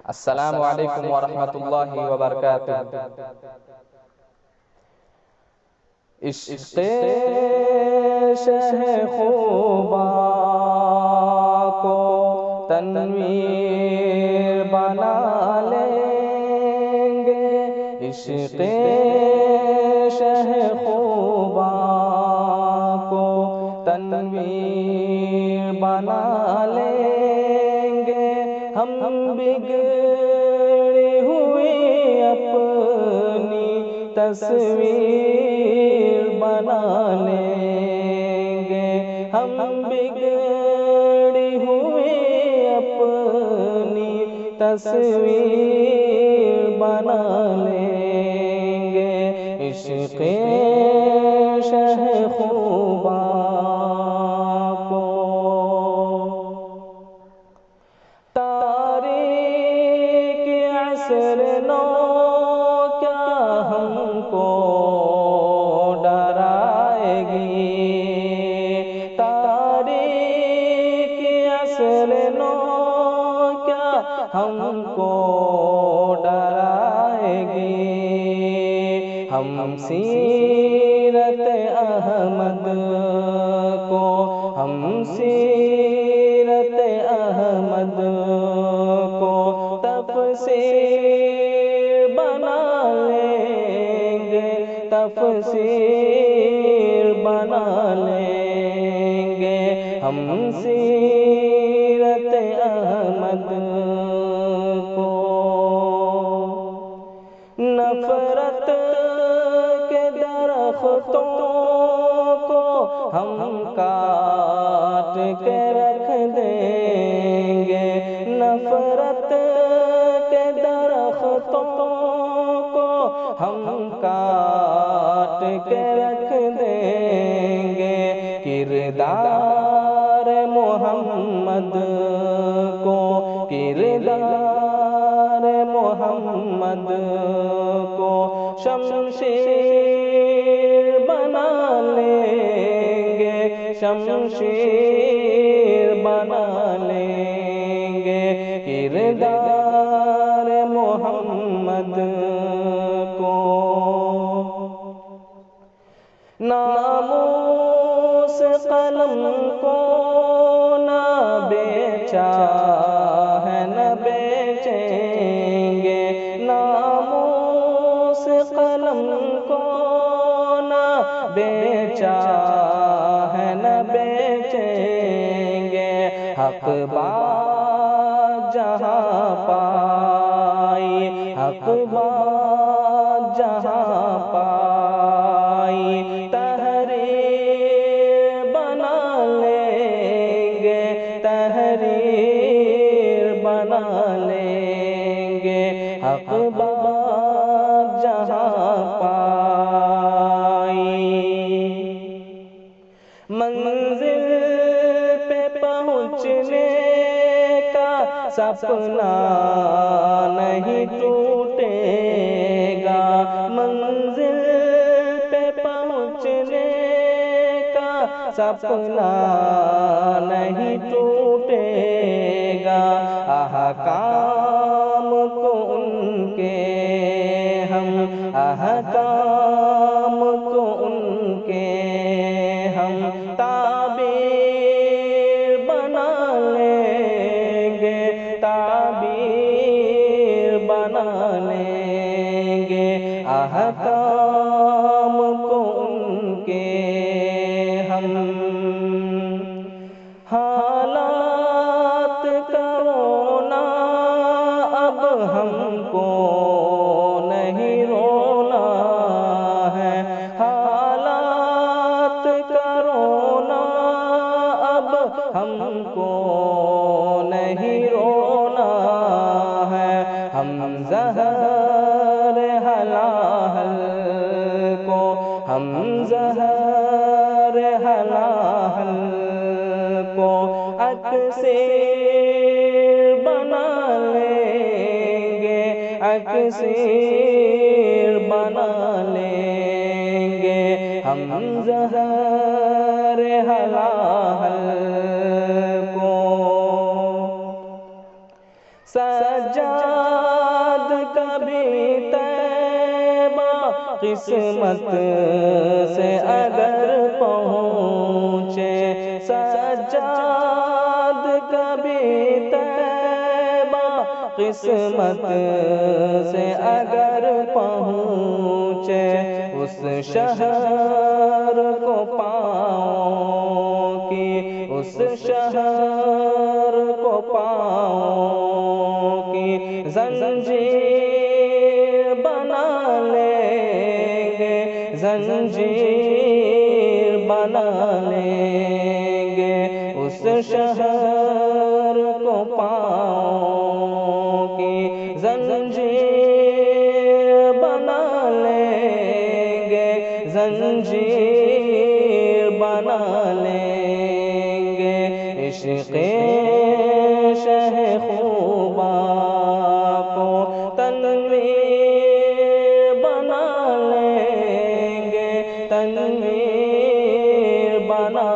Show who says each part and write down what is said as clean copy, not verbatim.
Speaker 1: السلام علیکم ورحمۃ اللہ وبرکاتہ۔ عشق شہ خوباں کو تنویر بنا لیں گے، عشق شہ خوباں کو تنویر بنا لیں گے، ہم بگڑی ہوئی اپنی تصویر بنا لیں گے، ہم بگڑی ہوئی اپنی تصویر بنا لیں گے، عشق شہ خوباں کو۔ تاریک عصر نو کیا ہم کو ڈرائے گی، تاریک عصر نو کیا ہم کو ڈرائے گی، ہم سیرت احمد کو، ہم سیرت احمد کو تفسیر بنا لیں گے، تفسیر بنا لیں گے، ہم سیرت احمد کو۔ نفرت کے درختوں کو ہم کاٹ کے رکھ دیں گے، نفرت کے درختوں کو ہم کاٹ کے رکھ دیں گے، کردار محمد کو، کردار محمد کو شمشیر بنا لیں گے، شمشیر بنا لیں گے، کردار محمد کو۔ ناموس قلم کو نہ بیچا ہے نہ بیچیں گے، ناموس قلم کو نہ بیچا ہے نہ بیچیں گے، حق بات جہاں پائی، حق بات جہاں پائی، تحریر بنا لیں گے، تحریر بنا لیں گے، حق بات جہاں پائی، منزل پہ پہنچنے کا سپنا نہیں ٹوٹے گا، منزل پہ پہنچنے کا سپنا نہیں ٹوٹے گا، احکام کو ان کے ہم، احکام کو ان کے ہم تعبیر بنا لیں گے، تعبیر بنا لیں گے، احکام کو ان کے ہم۔ حالات کا رونا اب ہم کو نہیں رونا ہے، حالات کا رونا اب ہم کو نہیں رونا ہے، ہم زہر حلال کو، ہم زہر حلال کو اکسیر بنا لیں گے، اکسیر بنا لیں گے، ہم زہر حلال کو۔ سجاد کبھی طیبہ قسمت سے اگر پہنچے، سجاد کبھی طیبہ قسمت سے اگر پہنچے، اس شہر کو پاؤں کی، اس شہر کو پاؤں کی زنجیر بنا لیں گے، زنجیر بنا لیں گے، اس شہر کو پاؤں کی زنجیر بنا لیں گے، زنجیر بنا لیں گے، عشق شہ خوبا کو تنویر بنا لیں گے، تنویر بنا